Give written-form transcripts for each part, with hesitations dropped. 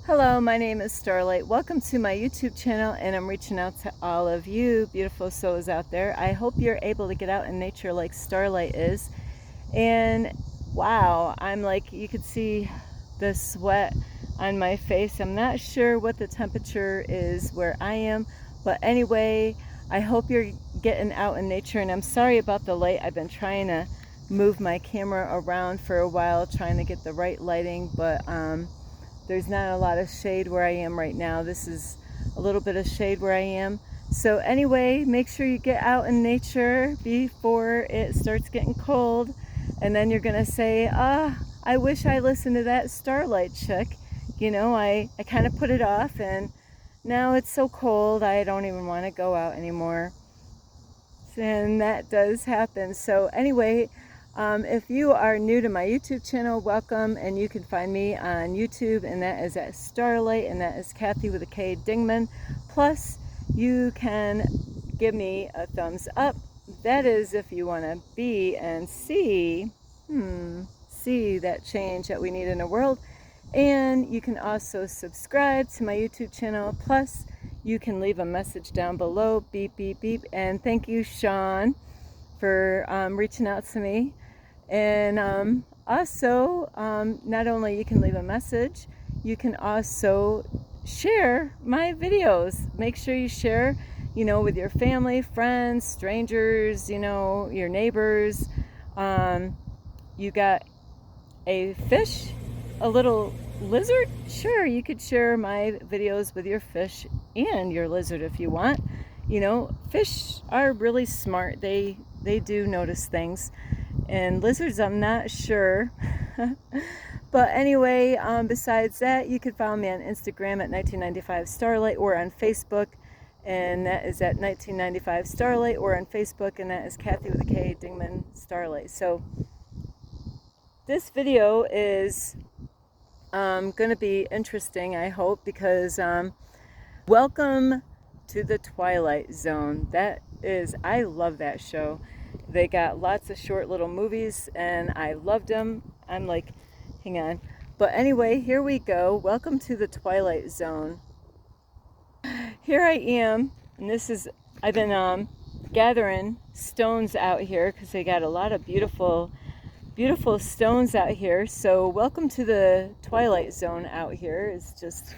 Hello, my name is Starlight. Welcome to my YouTube channel, and I'm reaching out to all of you beautiful souls out there. I hope you're able to get out in nature like Starlight is. And wow, I'm like, you could see the sweat on my face. I'm not sure what the temperature is where I am, but anyway, I hope you're getting out in nature. And I'm sorry about the light. I've been trying to move my camera around for a while, trying to get the right lighting, but there's not a lot of shade where I am right now. This is a little bit of shade where I am. So anyway, make sure you get out in nature before it starts getting cold. And then you're gonna say, I wish I listened to that Starlight chick. You know, I kind of put it off, and now it's so cold I don't even want to go out anymore. And that does happen. So anyway, if you are new to my YouTube channel, welcome, and you can find me on YouTube, and that is at Starlight, and that is Kathy with a K, Dingman. Plus, you can give me a thumbs up. That is if you want to be and see that change that we need in the world. And you can also subscribe to my YouTube channel. Plus, you can leave a message down below, beep, beep, beep. And thank you, Sean, for reaching out to me. And also, not only you can leave a message, you can also share my videos. Make sure you share, with your family, friends, strangers, your neighbors. You got a fish, a little lizard? Sure, you could share my videos with your fish and your lizard if you want. Fish are really smart. They do notice things. And lizards, I'm not sure. But anyway, besides that, you can follow me on Instagram at 1995 Starlight, or on Facebook, and that is at 1995 Starlight, or on Facebook, and that is Kathy with a K, Dingman Starlight. So this video is going to be interesting, I hope, because welcome to the Twilight Zone. I love that show. They got lots of short little movies, and I loved them. I'm like, hang on. But anyway, here we go. Welcome to the Twilight Zone. Here I am, and I've been gathering stones out here because they got a lot of beautiful stones out here. So welcome to the Twilight Zone out here. It's just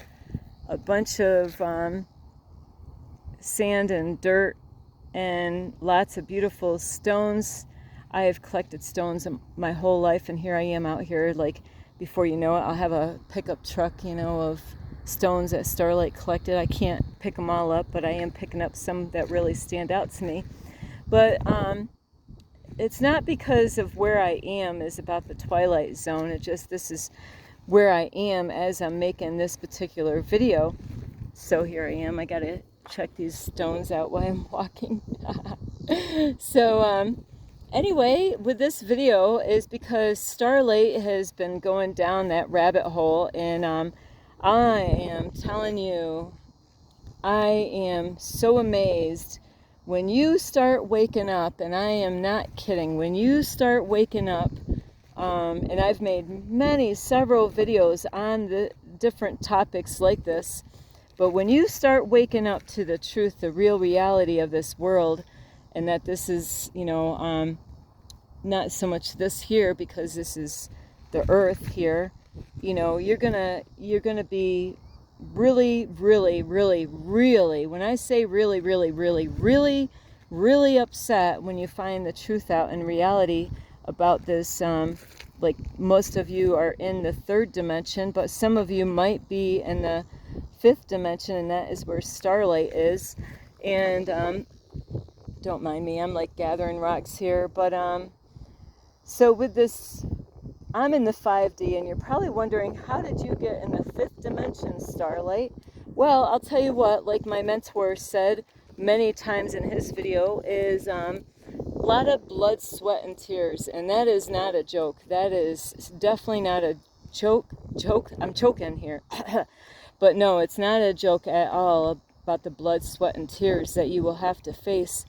a bunch of sand and dirt and lots of beautiful stones. I have collected stones my whole life, and here I am out here. Like, before you know it, I'll have a pickup truck, of stones that Starlight collected. I can't pick them all up, but I am picking up some that really stand out to me. But it's not because of where I am is about the Twilight Zone. This is where I am as I'm making this particular video. So here I am. I gotta check these stones out while I'm walking. So anyway, with this video is because Starlight has been going down that rabbit hole, and I am telling you, I am so amazed when you start waking up, and I am not kidding, when you start waking up, and I've made several videos on the different topics like this. But when you start waking up to the truth, the real reality of this world, and that this is, not so much this here, because this is the earth here, you're gonna be really, really, really, really, when I say really, really, really, really, really upset when you find the truth out in reality about this. Like, most of you are in the third dimension, but some of you might be in the fifth dimension, and that is where Starlight is. And don't mind me, I'm like gathering rocks here. But so with this, I'm in the 5D, and you're probably wondering, how did you get in the fifth dimension, Starlight? Well, I'll tell you what, like my mentor said many times in his video, is a lot of blood, sweat, and tears. And that is not a joke. That is definitely not a joke. I'm choking here. But no, it's not a joke at all about the blood, sweat, and tears that you will have to face.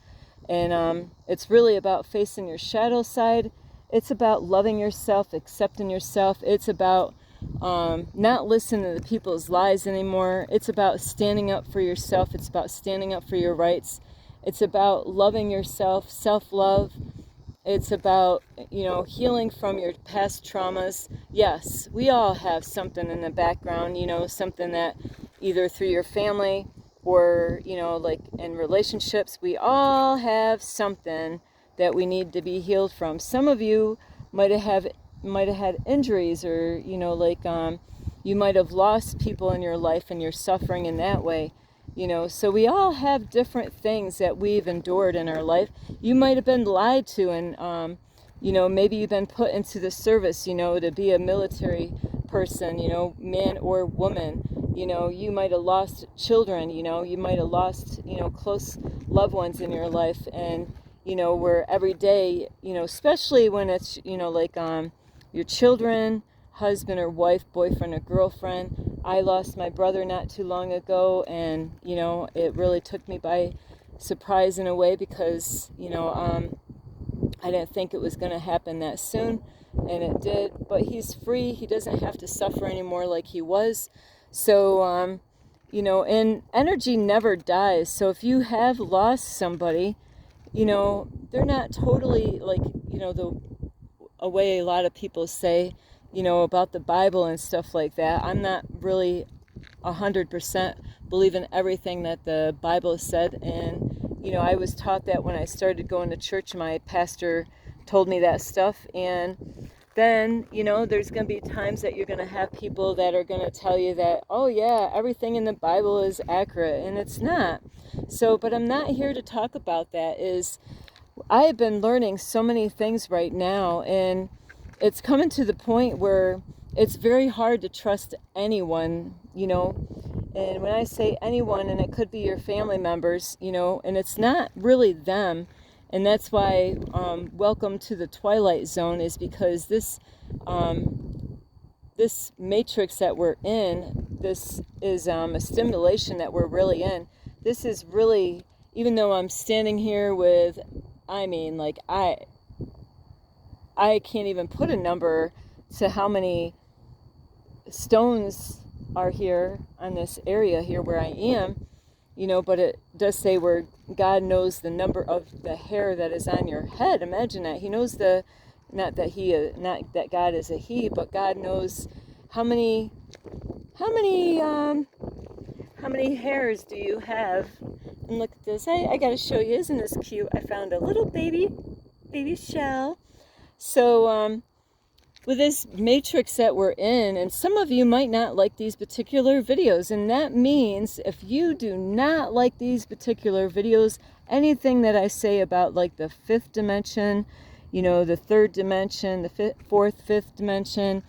And it's really about facing your shadow side. It's about loving yourself, accepting yourself. It's about not listen to the people's lies anymore. It's about standing up for yourself. It's about standing up for your rights. It's about loving yourself, self-love. It's about, healing from your past traumas. Yes, we all have something in the background, something that either through your family or, like in relationships, we all have something that we need to be healed from. Some of you might have had injuries, or, you might have lost people in your life and you're suffering in that way. So we all have different things that we've endured in our life. You might have been lied to, and maybe you've been put into the service, to be a military person, man or woman. You might have lost children, you might have lost, close loved ones in your life. And, where every day, especially when it's, your children, husband or wife, boyfriend or girlfriend. I lost my brother not too long ago, and it really took me by surprise in a way, because I didn't think it was going to happen that soon, and it did. But he's free. He doesn't have to suffer anymore like he was. So and energy never dies. So if you have lost somebody, they're not totally like a way a lot of people say, about the Bible and stuff like that. I'm not really 100% believe in everything that the Bible said. And, I was taught that when I started going to church. My pastor told me that stuff. And then, there's going to be times that you're going to have people that are going to tell you that, oh yeah, everything in the Bible is accurate, and it's not. So, but I'm not here to talk about that. I have been learning so many things right now, and it's coming to the point where it's very hard to trust anyone, and when I say anyone, and it could be your family members, and it's not really them. And that's why welcome to the Twilight Zone, is because this matrix that we're in, this is a stimulation that we're really in. This is really, even though I'm standing here with, I can't even put a number to how many stones are here on this area here where I am, but it does say where God knows the number of the hair that is on your head. Imagine that. He knows not that God is a he, but God knows how many hairs do you have. And look at this. I got to show you. Isn't this cute? I found a little baby shell. So, with this matrix that we're in, and some of you might not like these particular videos, and that means if you do not like these particular videos, anything that I say about like the fifth dimension, the third dimension, the fourth, fifth dimension,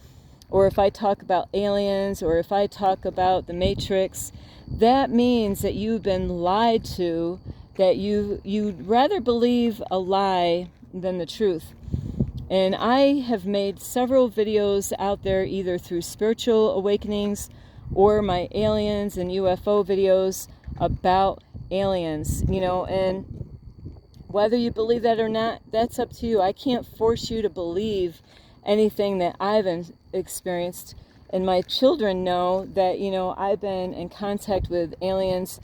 or if I talk about aliens, or if I talk about the matrix, that means that you've been lied to, that you'd rather believe a lie than the truth. And I have made several videos out there, either through spiritual awakenings or my aliens and UFO videos about aliens, and whether you believe that or not, that's up to you. I can't force you to believe anything that I've experienced. And my children know that, I've been in contact with aliens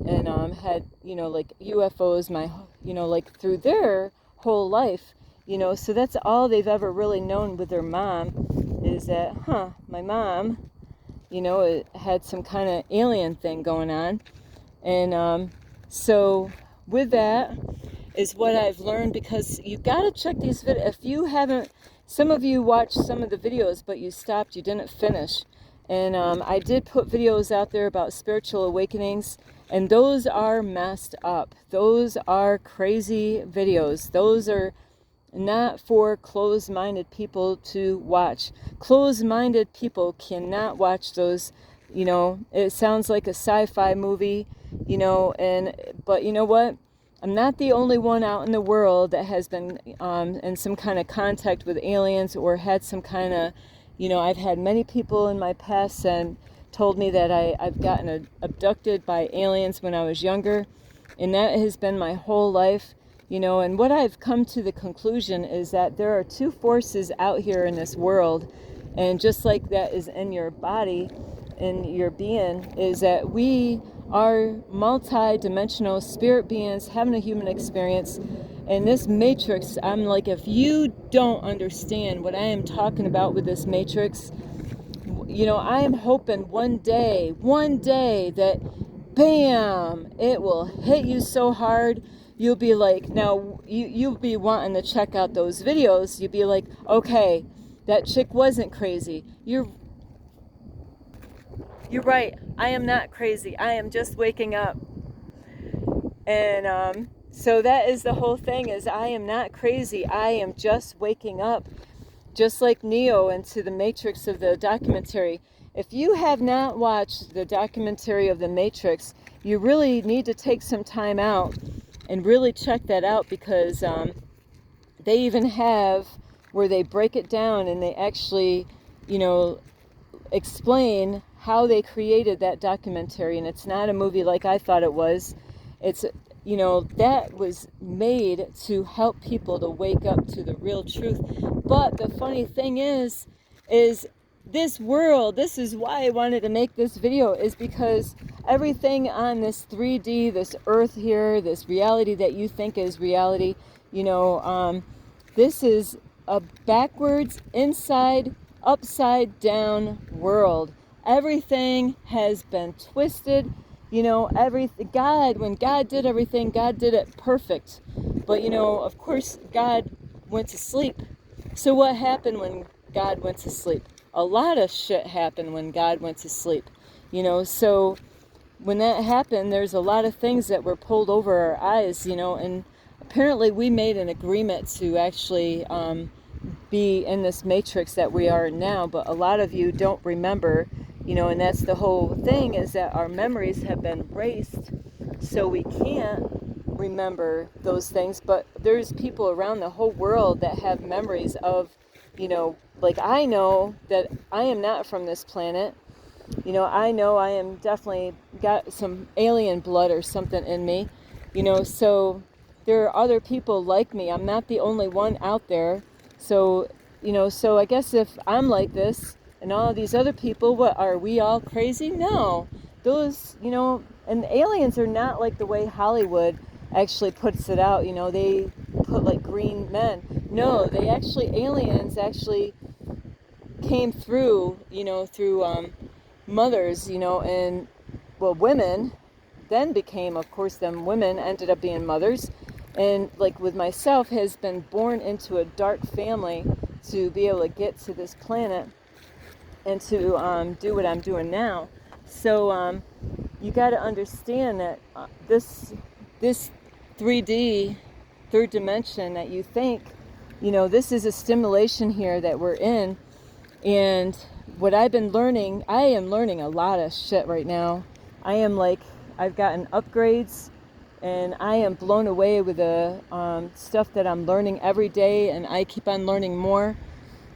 and had, like UFOs, like through their whole life. So that's all they've ever really known with their mom, is that, my mom, had some kind of alien thing going on. And so with that is what I've learned, because you got to check these videos. If you haven't, some of you watched some of the videos, but you stopped, you didn't finish. And I did put videos out there about spiritual awakenings, and those are messed up. Those are crazy videos. Those are not for closed-minded people to watch. Closed-minded people cannot watch those. It sounds like a sci-fi movie, but you know what? I'm not the only one out in the world that has been in some kind of contact with aliens, or had some kind of, I've had many people in my past and told me that I've gotten abducted by aliens when I was younger, and that has been my whole life. And what I've come to the conclusion is that there are two forces out here in this world, And just like that is in your body, in your being, is that we are multi-dimensional spirit beings having a human experience. And this matrix, I'm like, if you don't understand what I am talking about with this matrix, you know, I am hoping one day that bam, it will hit you so hard, you'll be like, now you'll be wanting to check out those videos. You'll be like, okay, that chick wasn't crazy. You're right. I am not crazy. I am just waking up. And so that is the whole thing, is I am not crazy. I am just waking up, just like Neo into the Matrix of the documentary. If you have not watched the documentary of the Matrix, you really need to take some time out and really check that out, because they even have where they break it down and they actually, you know, explain how they created that documentary. And it's not a movie like I thought it was. It's, you know, that was made to help people to wake up to the real truth. But the funny thing is this world, this is why I wanted to make this video, is because everything on this 3D, this earth here, this reality that you think is reality, you know, this is a backwards, inside, upside down world. Everything has been twisted. You know, when God did everything, God did it perfect. But, you know, of course, God went to sleep. So what happened when God went to sleep? A lot of shit happened when God went to sleep. You know, so when that happened, there's a lot of things that were pulled over our eyes, you know, and apparently we made an agreement to actually be in this matrix that we are now, but a lot of you don't remember, you know, and that's the whole thing, is that our memories have been erased, so we can't remember those things. But there's people around the whole world that have memories of, you know, like I know that I am not from this planet. You know I am definitely got some alien blood or something in me, you know, so there are other people like me. I'm not the only one out there. So, you know, so I guess if I'm like this and all of these other people, what, are we all crazy? No. Those, you know, and aliens are not like the way Hollywood actually puts it out. You know, they put like green men. No, aliens actually came through, you know, through mothers, you know, and, well, women then became, of course, them women ended up being mothers. And like with myself, has been born into a dark family to be able to get to this planet and to do what I'm doing now. So you got to understand that this 3D, third dimension that you think, you know, this is a stimulation here that we're in. And what I've been learning, I am learning a lot of shit right now. I've gotten upgrades, and I am blown away with the stuff that I'm learning every day, and I keep on learning more.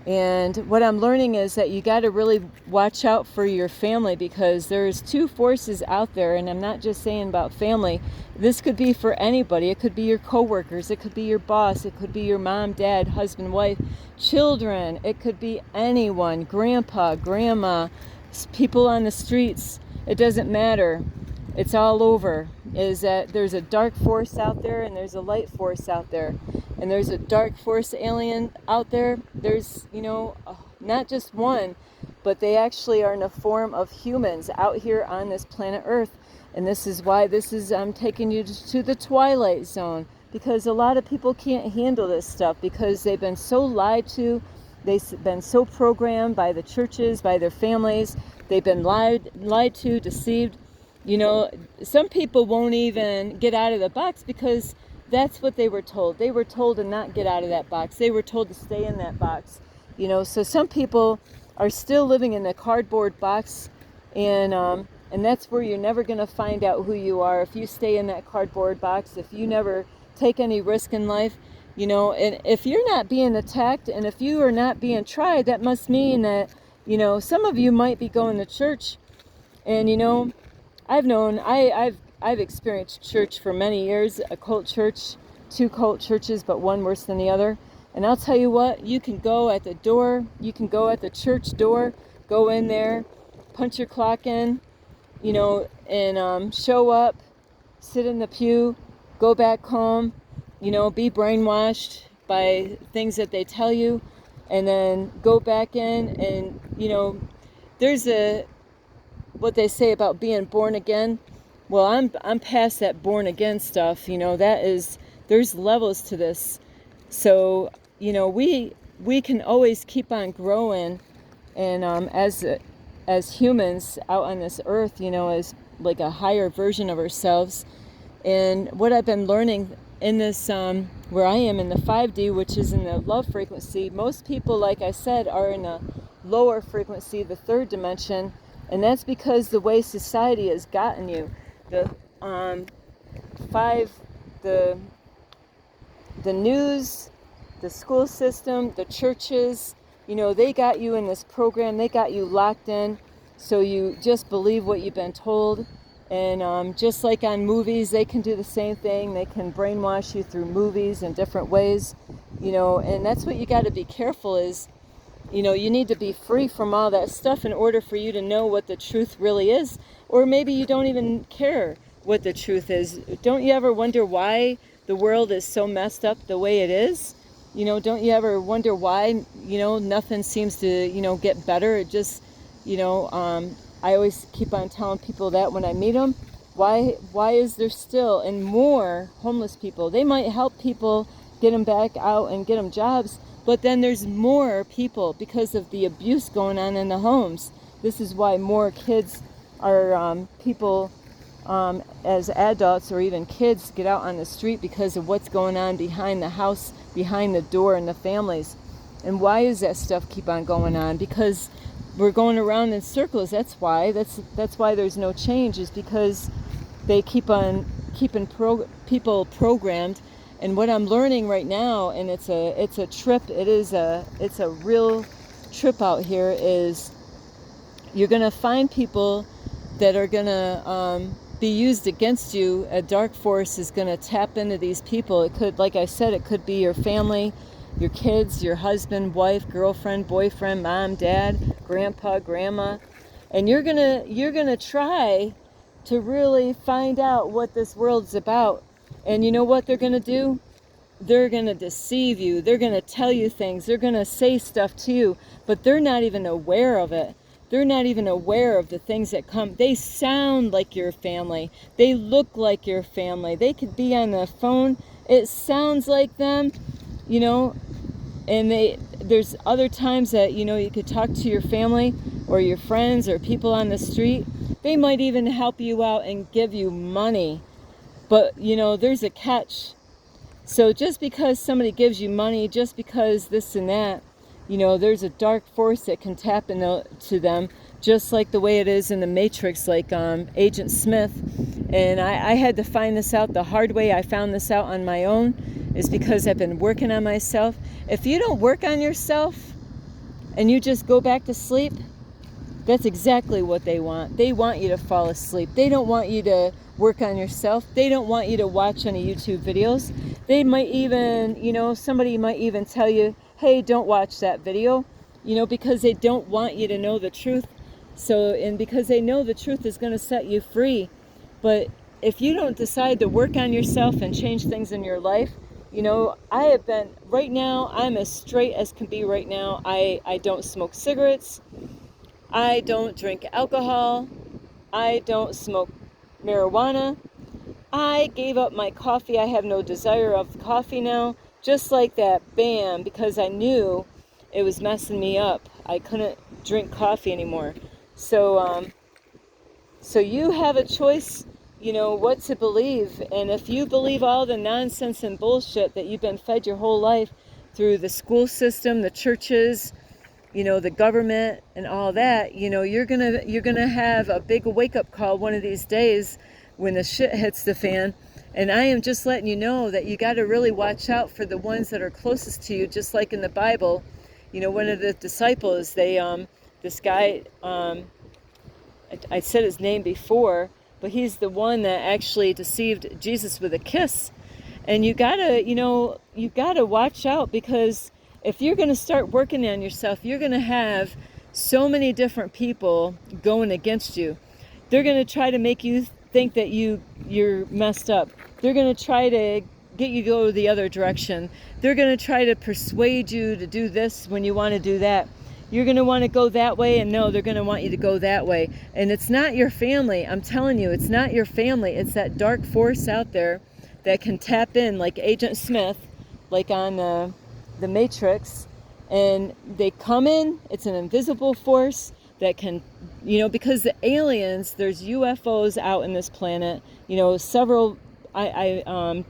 And what I'm learning is that you got to really watch out for your family, because there's two forces out there, and I'm not just saying about family. This could be for anybody. It could be your coworkers, it could be your boss, it could be your mom, dad, husband, wife, children, it could be anyone, grandpa, grandma, people on the streets. It doesn't matter. It's all over. Is that there's a dark force out there and there's a light force out there. And there's a dark force alien out there. There's, you know, not just one, but they actually are in the form of humans out here on this planet Earth. And this is why I'm taking you to the Twilight Zone, because a lot of people can't handle this stuff, because they've been so lied to. They've been so programmed by the churches, by their families. They've been lied to, deceived. You know, some people won't even get out of the box because that's what they were told. They were told to not get out of that box. They were told to stay in that box. You know, so some people are still living in a cardboard box, and that's where you're never going to find out who you are if you stay in that cardboard box, if you never take any risk in life. You know, and if you're not being attacked and if you are not being tried, that must mean that, you know, some of you might be going to church. And, you know, I've experienced church for many years, a cult church, two cult churches, but one worse than the other. And I'll tell you what, you can go at the door, you can go at the church door, go in there, punch your clock in, you know, and show up, sit in the pew, go back home, you know, be brainwashed by things that they tell you, and then go back in and, you know, there's what they say about being born again. Well, I'm past that born again stuff, you know, there's levels to this. So, you know, we can always keep on growing, and as humans out on this earth, you know, as like a higher version of ourselves. And what I've been learning in this, where I am in the 5D, which is in the love frequency, most people, like I said, are in a lower frequency, the third dimension, and that's because the way society has gotten you. The the news, the school system, the churches, you know, they got you in this program, they got you locked in, so you just believe what you've been told. And just like on movies, they can do the same thing. They can brainwash you through movies in different ways, you know, and that's what you got to be careful is, you know, you need to be free from all that stuff in order for you to know what the truth really is. Or maybe you don't even care what the truth is. Don't you ever wonder why the world is so messed up the way it is? You know, don't you ever wonder why, you know, nothing seems to, you know, get better? It just, you know, I always keep on telling people that when I meet them, why is there still and more homeless people? They might help people get them back out and get them jobs, but then there's more people because of the abuse going on in the homes. This is why more kids are people as adults or even kids get out on the street because of what's going on behind the house, behind the door in the families. And why does that stuff keep on going on? Because we're going around in circles. That's why there's no change, is because they keep on keeping people programmed. And what I'm learning right now, and it's a trip, it's a real trip out here, is you're gonna find people that are gonna be used against you. A dark force is gonna tap into these people. It could, like I said, it could be your family, your kids, your husband, wife, girlfriend, boyfriend, mom, dad, grandpa, grandma, and you're gonna try to really find out what this world's about. And you know what they're gonna do? They're gonna deceive you. They're gonna tell you things. They're gonna say stuff to you, but they're not even aware of it. They're not even aware of the things that come. They sound like your family. They look like your family. They could be on the phone. It sounds like them, you know. And there's other times that, you know, you could talk to your family or your friends or people on the street. They might even help you out and give you money. But, you know, there's a catch. So just because somebody gives you money, just because this and that, you know, there's a dark force that can tap into them, just like the way it is in the Matrix, like Agent Smith. And I had to find this out the hard way. I found this out on my own, is because I've been working on myself. If you don't work on yourself and you just go back to sleep, that's exactly what they want. They want you to fall asleep. They don't want you to work on yourself. They don't want you to watch any YouTube videos. They might even, you know, somebody might even tell you, hey, don't watch that video, you know, because they don't want you to know the truth. So, and because they know the truth is going to set you free. But if you don't decide to work on yourself and change things in your life, you know, I have been, right now, I'm as straight as can be right now. I don't smoke cigarettes. I don't drink alcohol. I don't smoke marijuana. I gave up my coffee. I have no desire of coffee now. Just like that, bam, because I knew it was messing me up. I couldn't drink coffee anymore. So, so you have a choice, you know, what to believe. And if you believe all the nonsense and bullshit that you've been fed your whole life through the school system, the churches, you know, the government and all that, you know, you're gonna have a big wake-up call one of these days when the shit hits the fan. And I am just letting you know that you got to really watch out for the ones that are closest to you, just like in the Bible. You know, one of the disciples, this guy, I said his name before, but he's the one that actually deceived Jesus with a kiss. And you gotta, you gotta watch out, because if you're gonna start working on yourself, you're gonna have so many different people going against you. They're gonna try to make you think that you're messed up. They're gonna try to get you to go the other direction. They're gonna try to persuade you to do this when you want to do that. You're going to want to go that way, and no, they're going to want you to go that way. And it's not your family. I'm telling you, it's not your family. It's that dark force out there that can tap in, like Agent Smith, like on the Matrix, and they come in. It's an invisible force that can, because the aliens, there's UFOs out in this planet. Several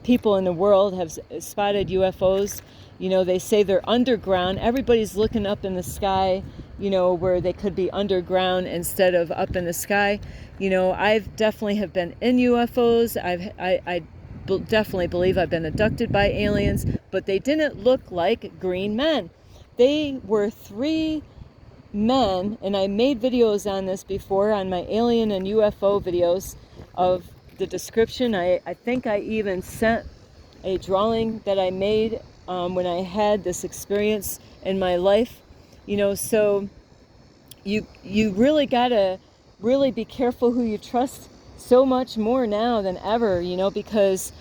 people in the world have spotted UFOs. They say they're underground. Everybody's looking up in the sky, where they could be underground instead of up in the sky. I've definitely have been in UFOs. I definitely believe I've been abducted by aliens, but they didn't look like green men. They were 3 men, and I made videos on this before, on my alien and UFO videos, of the description. I think I even sent a drawing that I made when I had this experience in my life. So you really gotta really be careful who you trust, so much more now than ever, because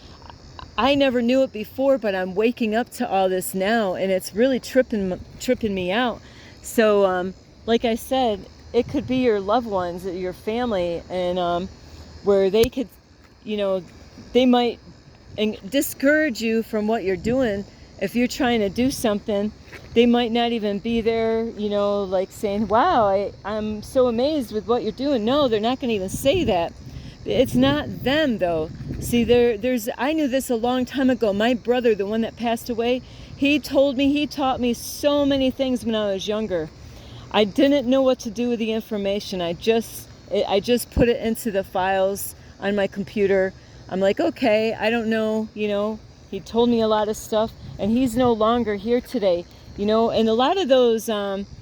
I never knew it before, but I'm waking up to all this now, and it's really tripping me out. So like I said, it could be your loved ones, your family, and where they could, they might discourage you from what you're doing. If you're trying to do something, they might not even be there, like saying, wow, I'm so amazed with what you're doing. No, they're not going to even say that. It's not them, though. See, I knew this a long time ago. My brother, the one that passed away, he taught me so many things when I was younger. I didn't know what to do with the information. I just put it into the files on my computer. I'm like, okay, I don't know, He told me a lot of stuff, and he's no longer here today, And a lot of those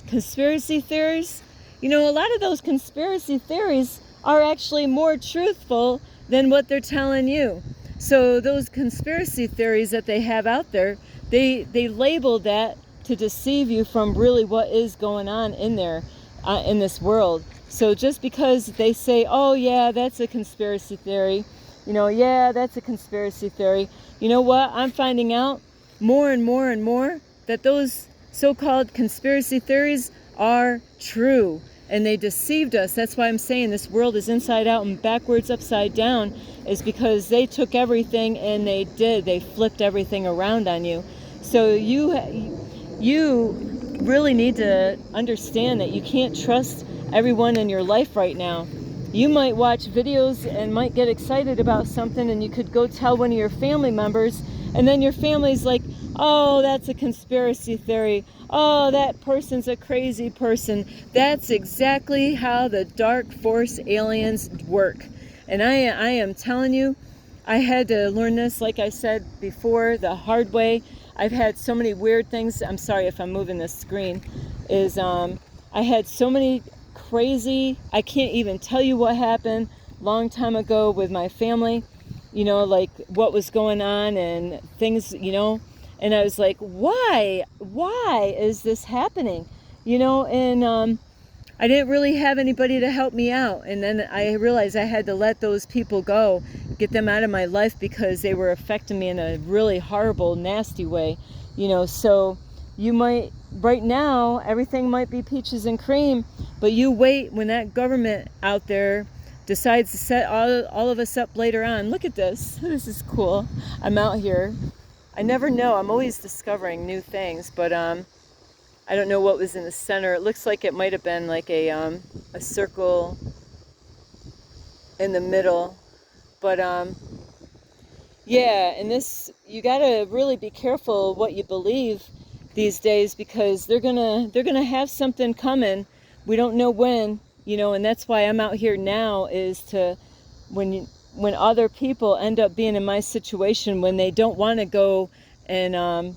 conspiracy theories, are actually more truthful than what they're telling you. So those conspiracy theories that they have out there, they label that to deceive you from really what is going on in there, in this world. So just because they say, oh yeah, that's a conspiracy theory, yeah, that's a conspiracy theory. You know what? I'm finding out more and more and more that those so-called conspiracy theories are true, and they deceived us. That's why I'm saying this world is inside out and backwards, upside down, is because they took everything and they flipped everything around on you. So you really need to understand that you can't trust everyone in your life right now. You might watch videos and might get excited about something, and you could go tell one of your family members, and then your family's like, oh, that's a conspiracy theory. Oh, that person's a crazy person. That's exactly how the dark force aliens work. And I am telling you, I had to learn this, like I said before, the hard way. I've had so many weird things. I'm sorry if I'm moving this screen. I had so many crazy, I can't even tell you what happened long time ago with my family, like what was going on and things, and I was like, why is this happening, and I didn't really have anybody to help me out. And then I realized I had to let those people go, get them out of my life, because they were affecting me in a really horrible, nasty way, so you might, right now, everything might be peaches and cream, but you wait when that government out there decides to set all of us up later on. Look at this. This is cool. I'm out here. I never know. I'm always discovering new things, but I don't know what was in the center. It looks like it might have been like a circle in the middle. But yeah, and this, you gotta really be careful what you believe these days, because they're gonna have something coming. We don't know when, and that's why I'm out here now, is to, when other people end up being in my situation, when they don't want to go and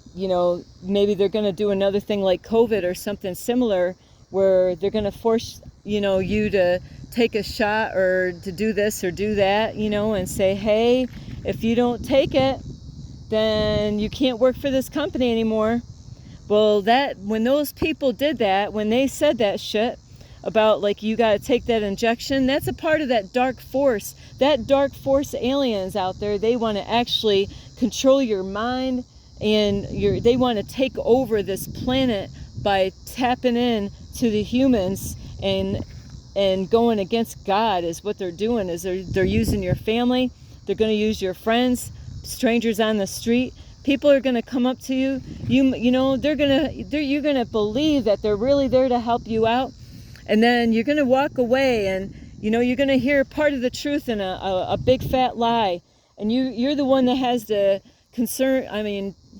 maybe they're going to do another thing like COVID or something similar, where they're going to force you to take a shot or to do this or do that, and say, hey, if you don't take it, then you can't work for this company anymore. Well, when those people did that, when they said that shit about like you got to take that injection, that's a part of that dark force. That dark force aliens out there, they want to actually control your mind, and they want to take over this planet by tapping in to the humans and going against God is what they're doing. Is they're using your family, they're going to use your friends, strangers on the street. People are going to come up to you. You know, you're going to believe that they're really there to help you out. And then you're going to walk away and, you know, you're going to hear part of the truth in a big fat lie. And you're the one that has to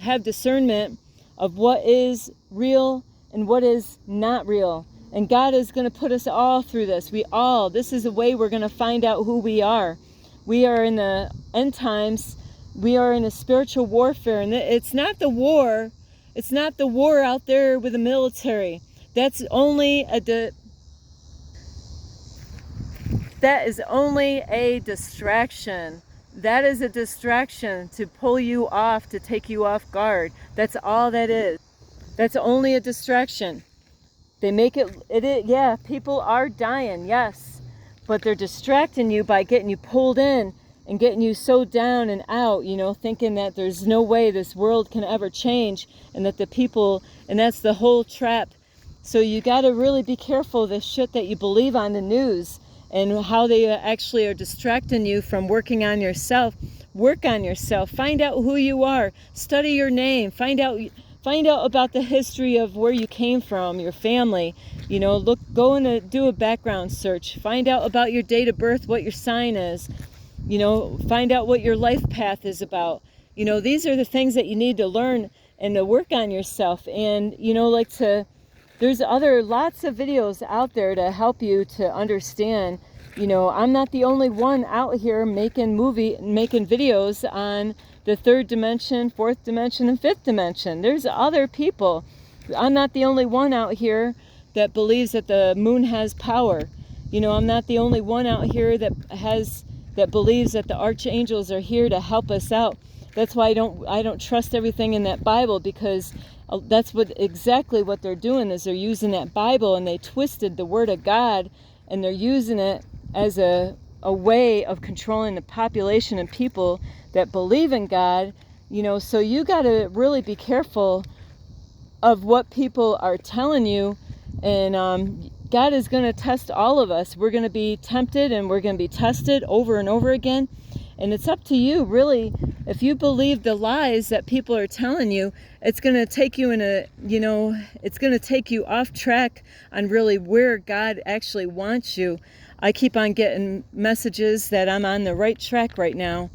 have discernment of what is real and what is not real. And God is going to put us all through this. This is the way we're going to find out who we are. We are in the end times. We are in a spiritual warfare, and it's not the war. It's not the war out there with the military. That is only a distraction. That is a distraction to pull you off, to take you off guard. That's all that is. That's only a distraction. They make yeah, people are dying, yes, but they're distracting you by getting you pulled in and getting you so down and out, you know, thinking that there's no way this world can ever change, and that and that's the whole trap. So you got to really be careful of the shit that you believe on the news and how they actually are distracting you from working on yourself. Work on yourself. Find out who you are. Study your name. Find out about the history of where you came from, your family. You know, go and do a background search. Find out about your date of birth, what your sign is. You know, find out what your life path is about. You know, these are the things that you need to learn and to work on yourself. And, you know, there's lots of videos out there to help you to understand. You know, I'm not the only one out here making videos on the third dimension, fourth dimension, and fifth dimension. There's other people. I'm not the only one out here that believes that the moon has power. You know, I'm not the only one out here that believes that the archangels are here to help us out. That's why I don't trust everything in that Bible, because that's exactly what they're doing, is they're using that Bible and they twisted the Word of God, and they're using it as a way of controlling the population and people that believe in God. You know, so you got to really be careful of what people are telling you. And God is going to test all of us. We're going to be tempted and we're going to be tested over and over again. And it's up to you, really. If you believe the lies that people are telling you, it's going to take you it's going to take you off track on really where God actually wants you. I keep on getting messages that I'm on the right track right now.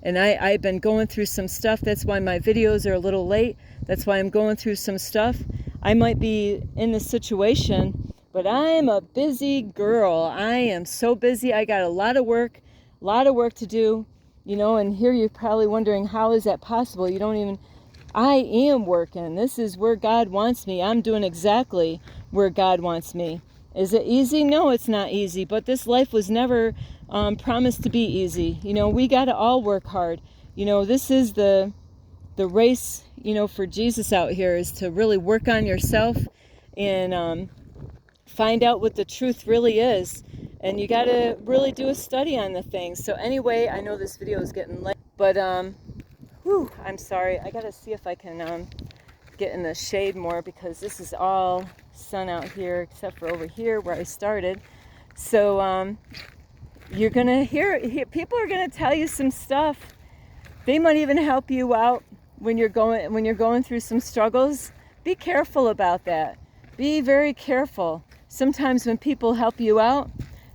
And I've been going through some stuff. That's why my videos are a little late. That's why I'm going through some stuff. I might be in this situation, but I'm a busy girl. I am so busy. I got a lot of work to do, you know, and here you're probably wondering, how is that possible? I am working. This is where God wants me. I'm doing exactly where God wants me. Is it easy? No, it's not easy, but this life was never promised to be easy. You know, we got to all work hard. You know, this is the race, you know, for Jesus out here, is to really work on yourself and find out what the truth really is. And you got to really do a study on the things. So anyway, I know this video is getting late, but I'm sorry. I got to see if I can get in the shade more, because this is all sun out here except for over here where I started. So you're going to hear people are going to tell you some stuff. They might even help you out when you're going through some struggles. Be careful about that. Be very careful. Sometimes when people help you out,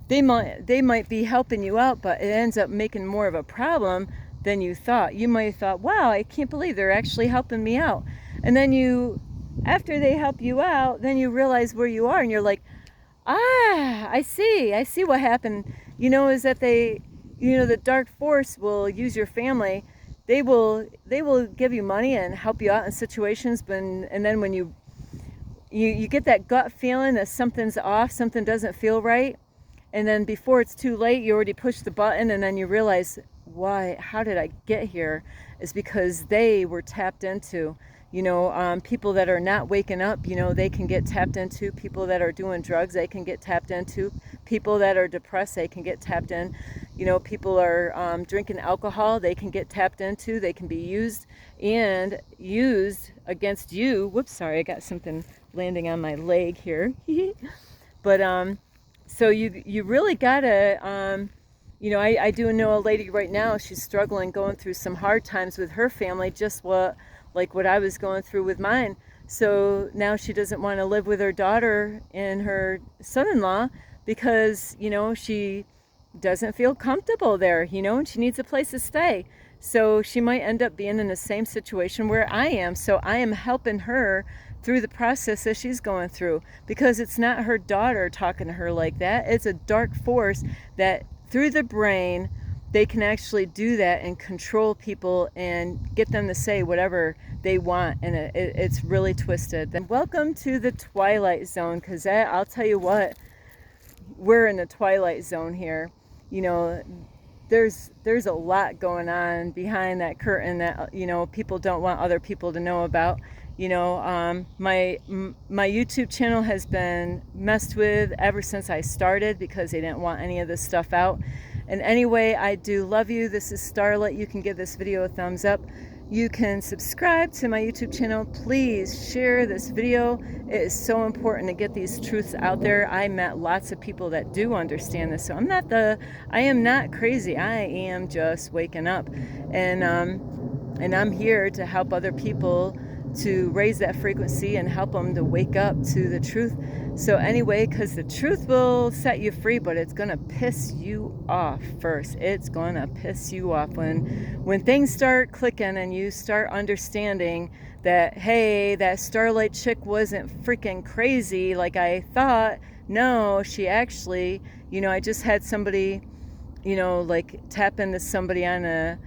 they might be helping you out, but it ends up making more of a problem than you thought. You might have thought, wow, I can't believe they're actually helping me out. And then after they help you out, then you realize where you are, and you're like, I see what happened. You know, is that the dark force will use your family. They will give you money and help you out in situations, and then when you get that gut feeling that something's off, something doesn't feel right, and then before it's too late, you already pushed the button, and then you realize, why, how did I get here, is because they were tapped into. You know, people that are not waking up, you know, they can get tapped into. People that are doing drugs, they can get tapped into. People that are depressed, they can get tapped in. You know, people are drinking alcohol, they can get tapped into. They can be used and used against you. Whoops, sorry, I got something landing on my leg here. But so you really gotta, you know, I do know a lady right now, she's struggling, going through some hard times with her family, just like what I was going through with mine. So now she doesn't want to live with her daughter and her son-in-law because, you know, she doesn't feel comfortable there, you know, and she needs a place to stay. So she might end up being in the same situation where I am. So I am helping her through the process that she's going through, because it's not her daughter talking to her like that. It's a dark force that through the brain, they can actually do that and control people and get them to say whatever they want, and it's really twisted. Then welcome to the Twilight Zone, because I'll tell you what, we're in the Twilight Zone here. You know, there's a lot going on behind that curtain that, you know, people don't want other people to know about. You know, my YouTube channel has been messed with ever since I started because they didn't want any of this stuff out. And anyway, I do love you. This is Starlight. You can give this video a thumbs up. You can subscribe to my YouTube channel. Please share this video. It is so important to get these truths out there. I met lots of people that do understand this. So I am not crazy. I am just waking up. And I'm here to help other people to raise that frequency and help them to wake up to the truth. So anyway, because the truth will set you free, but it's gonna piss you off first. It's gonna piss you off when things start clicking and you start understanding that, hey, that Starlight chick wasn't freaking crazy like I thought. No, she actually, you know, I just had somebody, you know, like tap into somebody on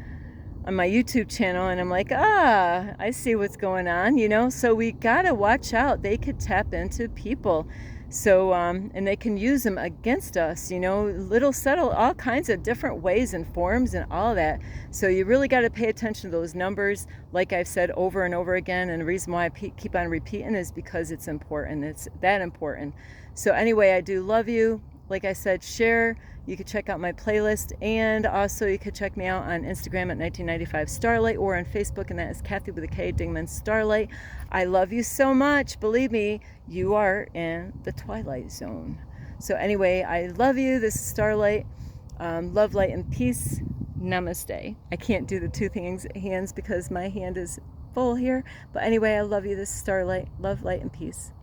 my YouTube channel, and I'm like, I see what's going on, you know. So we gotta watch out. They could tap into people, so and they can use them against us, you know, little subtle, all kinds of different ways and forms and all that. So you really got to pay attention to those numbers, like I've said over and over again. And the reason why I keep on repeating is because it's important. It's that important. So anyway, I do love you. Like I said, share. You can check out my playlist, and also you can check me out on Instagram at 1995 Starlight, or on Facebook, and that is Kathy with a K, Dingman Starlight. I love you so much. Believe me, you are in the Twilight Zone. So anyway, I love you. This is Starlight. Love, light, and peace. Namaste. I can't do the two hands because my hand is full here. But anyway, I love you. This is Starlight. Love, light, and peace.